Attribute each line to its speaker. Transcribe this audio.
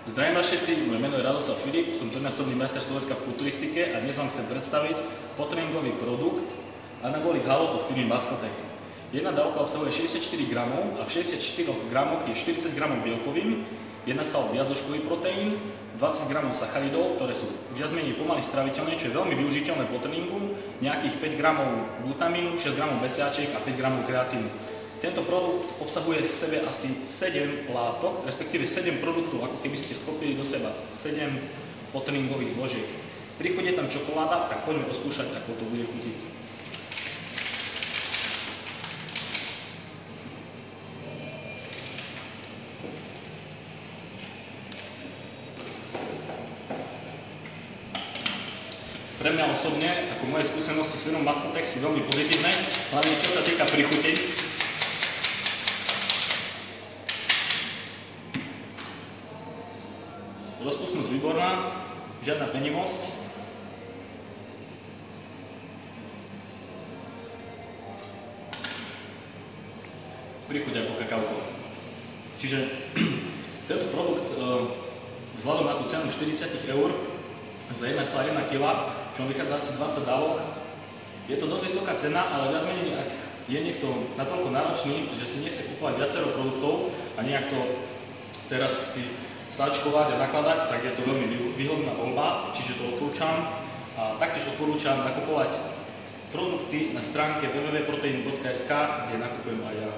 Speaker 1: Zdravím vás všetci, moje meno je Radoslav Filip, som trojnásobný majster Slovenska v kulturistike a dnes vám chcem predstaviť potréningový produkt Anabolik Halo od firmy Muscle-Tech. Jedna dávka obsahuje 64 gramov a v 64 gramoch je 40 gramov bielkovín, jedná sa o viaczožkový proteín, 20 gramov sacharidov, ktoré sú viac menej pomaly straviteľné, čo je veľmi využiteľné po tréningu, nejakých 5 gramov glutamínu, 6 gramov BCAčiek a 5 gramov kreatínu. Tento produkt obsahuje v sebe asi 7 látok, respektíve 7 produktov, ako keby ste skopili do seba 7 potréningových zložiek. Pri chuti je tam čokoláda, tak poďme oskúšať, ako to bude chutiť. Pre mňa osobne, ako moje skúsenosti s firmou Muscle-Tech sú veľmi pozitívne, hlavne čo sa týka prichuti. Rozpustnosť výborná, žiadna penivosť. Príchuť ako kakauko. Čiže tento produkt vzhľadom na tú cenu 40 € za 1,1 kg, čo vychádza asi 20 dávok, je to dosť vysoká cena, ale viac menej, ak je niekto natoľko náročný, že si nechce kúpovať viacero produktov a nejak to teraz si sáčkovať a nakladať, tak je to veľmi výhodná voľba, čiže to odporúčam. A taktiež odporúčam nakupovať produkty na stránke www.protein.sk, kde nakupujem aj ja.